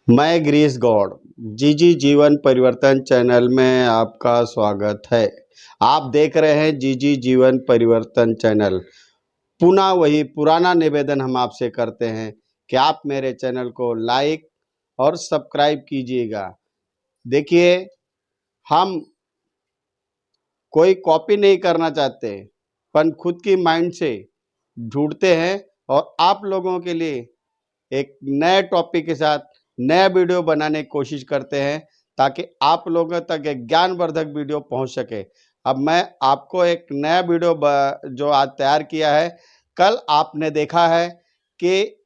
मैं गिरीश गौड़ जी जीवन परिवर्तन चैनल में आपका स्वागत है। आप देख रहे हैं जी जीवन परिवर्तन चैनल। पुनः वही पुराना निवेदन हम आपसे करते हैं कि आप मेरे चैनल को लाइक और सब्सक्राइब कीजिएगा। देखिए, हम कोई कॉपी नहीं करना चाहते, पर खुद की माइंड से ढूंढते हैं और आप लोगों के लिए एक नए टॉपिक के साथ नया वीडियो बनाने की कोशिश करते हैं ताकि आप लोगों तक एक ज्ञानवर्धक वीडियो पहुंच सके। अब मैं आपको एक नया वीडियो जो आज तैयार किया है। कल आपने देखा है कि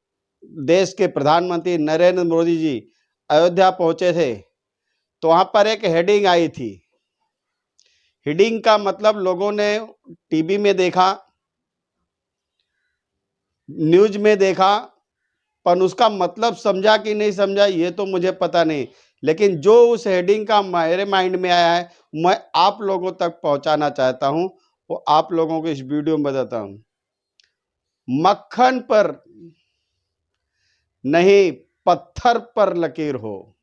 देश के प्रधानमंत्री नरेंद्र मोदी जी अयोध्या पहुंचे थे, तो वहां पर एक हेडिंग आई थी। हेडिंग का मतलब लोगों ने टीवी में देखा, न्यूज में देखा, पर उसका मतलब समझा कि नहीं समझा ये तो मुझे पता नहीं, लेकिन जो उस हेडिंग का मेरे माइंड में आया है मैं आप लोगों तक पहुंचाना चाहता हूं, वो आप लोगों को इस वीडियो में बताता हूं। मक्खन पर नहीं, पत्थर पर लकीर हो।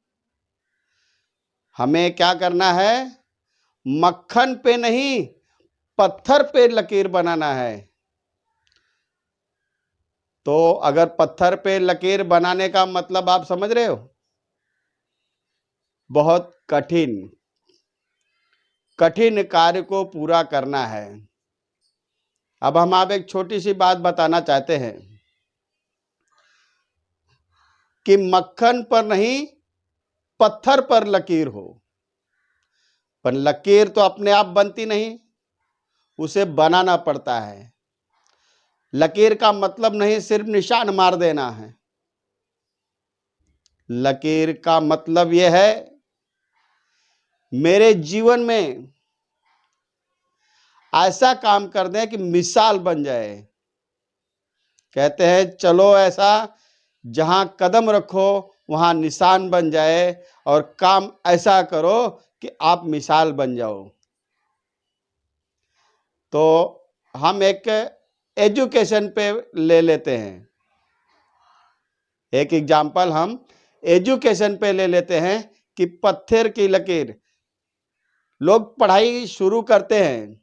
हमें क्या करना है? मक्खन पे नहीं, पत्थर पे लकीर बनाना है। तो अगर पत्थर पे लकीर बनाने का मतलब आप समझ रहे हो, बहुत कठिन कार्य को पूरा करना है। अब हम आप एक छोटी सी बात बताना चाहते हैं कि मक्खन पर नहीं, पत्थर पर लकीर हो। पर लकीर तो अपने आप बनती नहीं, उसे बनाना पड़ता है। लकीर का मतलब नहीं सिर्फ निशान मार देना है। लकीर का मतलब यह है मेरे जीवन में ऐसा काम कर दें कि मिसाल बन जाए। कहते हैं चलो ऐसा जहां कदम रखो वहां निशान बन जाए, और काम ऐसा करो कि आप मिसाल बन जाओ। तो हम एक एजुकेशन पे ले लेते हैं, एक एग्जाम्पल हम एजुकेशन पे ले लेते हैं कि पत्थर की लकीर। लोग पढ़ाई शुरू करते हैं,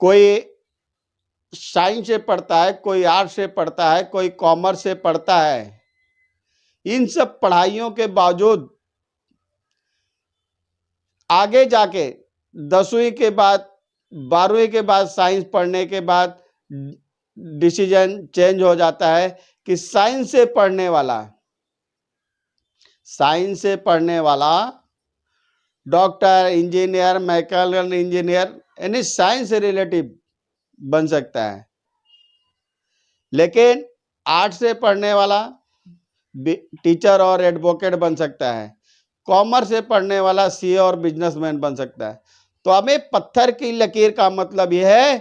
कोई साइंस से पढ़ता है, कोई आर्ट से पढ़ता है, कोई कॉमर्स से पढ़ता है। इन सब पढ़ाइयों के बावजूद आगे जाके 10वीं के बाद 12वीं के बाद साइंस पढ़ने के बाद डिसीजन चेंज हो जाता है कि साइंस से पढ़ने वाला डॉक्टर, इंजीनियर, मैकेनिकल इंजीनियर यानी साइंस से रिलेटिव बन सकता है। लेकिन आर्ट से पढ़ने वाला टीचर और एडवोकेट बन सकता है। कॉमर्स से पढ़ने वाला सीए और बिजनेसमैन बन सकता है। तो हमें पत्थर की लकीर का मतलब यह है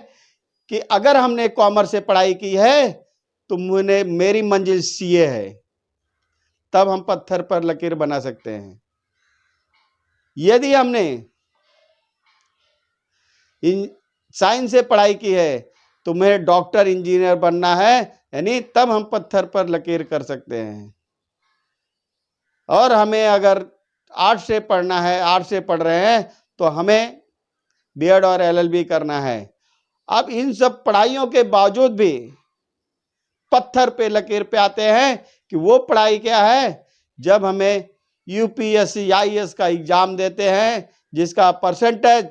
कि अगर हमने कॉमर्स से पढ़ाई की है तो मेरी मंजिल सीए है, तब हम पत्थर पर लकीर बना सकते हैं। यदि हमने साइंस से पढ़ाई की है तो तुम्हें डॉक्टर, इंजीनियर बनना है, यानी तब हम पत्थर पर लकीर कर सकते हैं। और हमें अगर आर्ट से पढ़ना है, आर्ट से पढ़ रहे हैं, तो हमें बीएड और एलएलबी करना है। अब इन सब पढ़ाइयों के बावजूद भी पत्थर पे लकीर पे आते हैं कि वो पढ़ाई क्या है। जब हमें यूपीएससी आईएएस का एग्जाम देते हैं जिसका परसेंटेज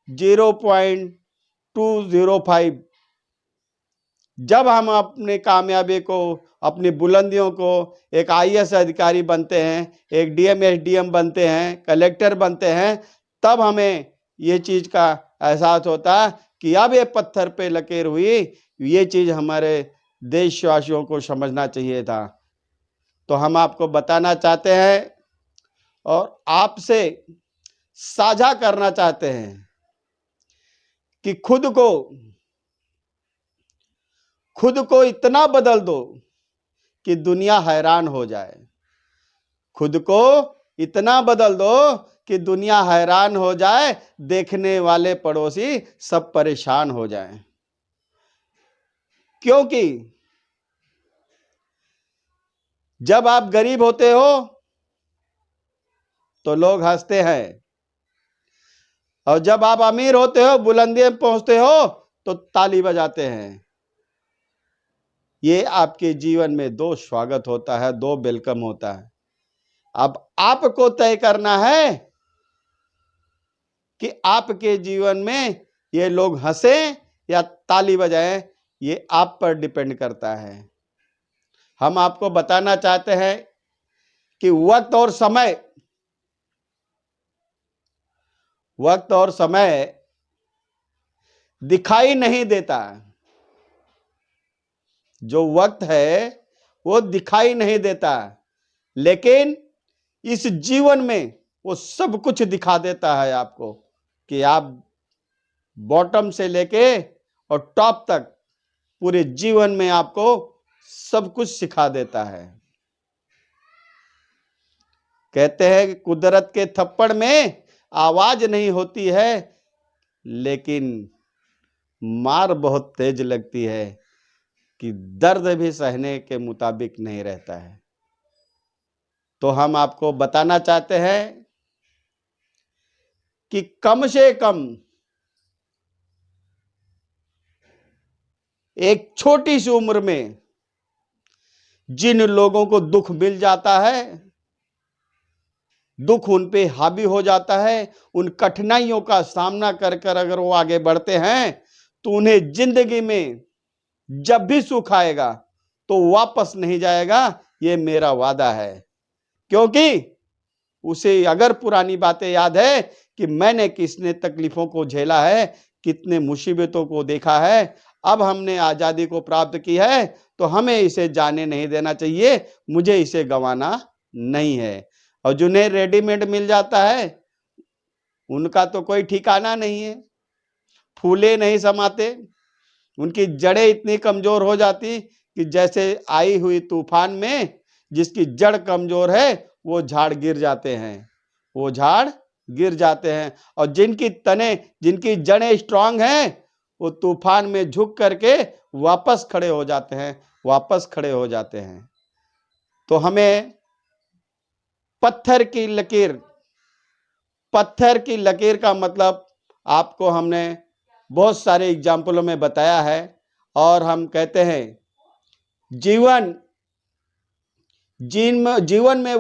0.205, जब हम अपनी कामयाबी को, अपनी बुलंदियों को, एक आईएएस अधिकारी बनते हैं, एक डीएम एसडीएम बनते हैं, कलेक्टर बनते हैं, तब हमें ये चीज का एहसास होता है कि अब ये पत्थर पे लकीर हुई। ये चीज हमारे देशवासियों को समझना चाहिए था। तो हम आपको बताना चाहते हैं और आपसे साझा करना चाहते हैं कि खुद को इतना बदल दो कि दुनिया हैरान हो जाए। खुद को इतना बदल दो कि दुनिया हैरान हो जाए, देखने वाले पड़ोसी सब परेशान हो जाएं। क्योंकि जब आप गरीब होते हो तो लोग हंसते हैं, और जब आप अमीर होते हो, बुलंदी में पहुंचते हो, तो ताली बजाते हैं। ये आपके जीवन में दो स्वागत होता है, दो वेलकम होता है। अब आपको तय करना है कि आपके जीवन में ये लोग हंसे या ताली बजाएं, ये आप पर डिपेंड करता है। हम आपको बताना चाहते हैं कि वक्त और समय दिखाई नहीं देता। जो वक्त है वो दिखाई नहीं देता, लेकिन इस जीवन में वो सब कुछ दिखा देता है आपको, कि आप बॉटम से लेके और टॉप तक पूरे जीवन में आपको सब कुछ सिखा देता है। कहते हैं कि कुदरत के थप्पड़ में आवाज नहीं होती है, लेकिन मार बहुत तेज लगती है, कि दर्द भी सहने के मुताबिक नहीं रहता है। तो हम आपको बताना चाहते हैं कि कम से कम एक छोटी सी उम्र में जिन लोगों को दुख मिल जाता है, दुख उन पे हावी हो जाता है, उन कठिनाइयों का सामना कर कर अगर वो आगे बढ़ते हैं, तो उन्हें जिंदगी में जब भी सुख आएगा तो वापस नहीं जाएगा, ये मेरा वादा है। क्योंकि उसे अगर पुरानी बातें याद है कि मैंने किसने तकलीफों को झेला है, कितने मुसीबतों को देखा है, अब हमने आजादी को प्राप्त की है, तो हमें इसे जाने नहीं देना चाहिए, मुझे इसे गंवाना नहीं है। और जिन्हें रेडीमेड मिल जाता है, उनका तो कोई ठिकाना नहीं है, फूले नहीं समाते, उनकी जड़ें इतनी कमजोर हो जाती कि जैसे आई हुई तूफान में जिसकी जड़ कमजोर है, वो झाड़ गिर जाते हैं, वो झाड़ गिर जाते हैं। और जिनकी जड़ें स्ट्रांग हैं, वो तूफान में झुक करके वापस खड़े हो जाते हैं, वापस खड़े हो जाते हैं। तो हमें पत्थर की लकीर का मतलब आपको हमने बहुत सारे एग्जाम्पलों में बताया है। और हम कहते हैं जीवन में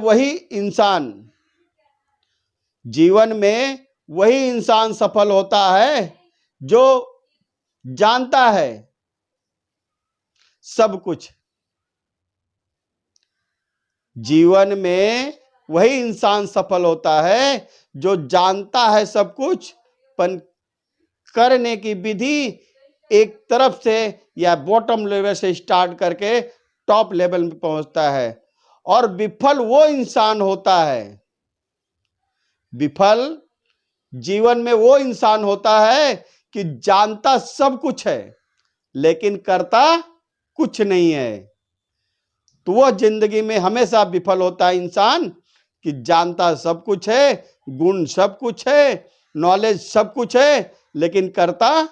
वही इंसान सफल होता है जो जानता है सब कुछ। जीवन में वही इंसान सफल होता है जो जानता है सब कुछ, पर करने की विधि एक तरफ से या बॉटम लेवल से स्टार्ट करके टॉप लेवल में पहुंचता है। और विफल जीवन में वो इंसान होता है कि जानता सब कुछ है, लेकिन करता कुछ नहीं है। तो वह जिंदगी में हमेशा विफल होता है इंसान, कि जानता सब कुछ है, गुण सब कुछ है, नॉलेज सब कुछ है, लेकिन करता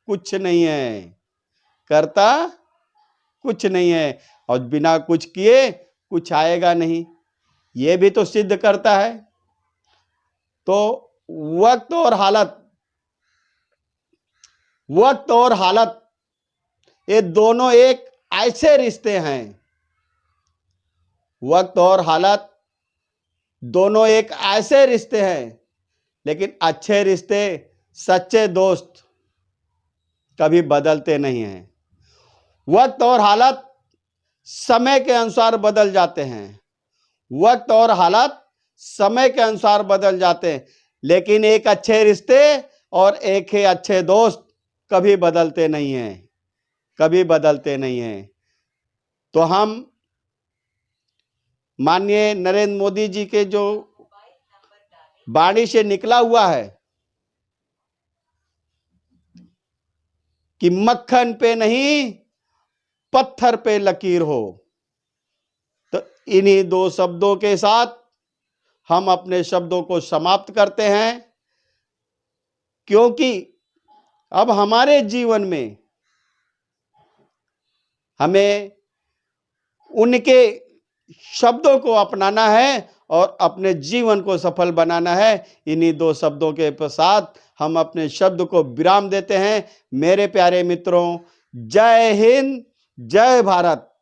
कुछ नहीं है, करता कुछ नहीं है। और बिना कुछ किए कुछ आएगा नहीं, यह भी तो सिद्ध करता है। तो वक्त और हालत ये दोनों एक ऐसे रिश्ते हैं, वक्त और हालत दोनों एक ऐसे रिश्ते हैं, लेकिन अच्छे रिश्ते, सच्चे दोस्त कभी बदलते नहीं हैं। वक्त और हालत समय के अनुसार बदल जाते हैं, वक्त और हालत समय के अनुसार बदल जाते हैं, लेकिन एक अच्छे रिश्ते और एक ही अच्छे दोस्त कभी बदलते नहीं हैं, कभी बदलते नहीं हैं। तो हम माननीय नरेंद्र मोदी जी के जो वाणी से निकला हुआ है कि मक्खन पे नहीं पत्थर पे लकीर हो, तो इन्हीं दो शब्दों के साथ हम अपने शब्दों को समाप्त करते हैं। क्योंकि अब हमारे जीवन में हमें उनके शब्दों को अपनाना है और अपने जीवन को सफल बनाना है। इन्हीं दो शब्दों के साथ हम अपने शब्द को विराम देते हैं। मेरे प्यारे मित्रों, जय हिंद, जय भारत।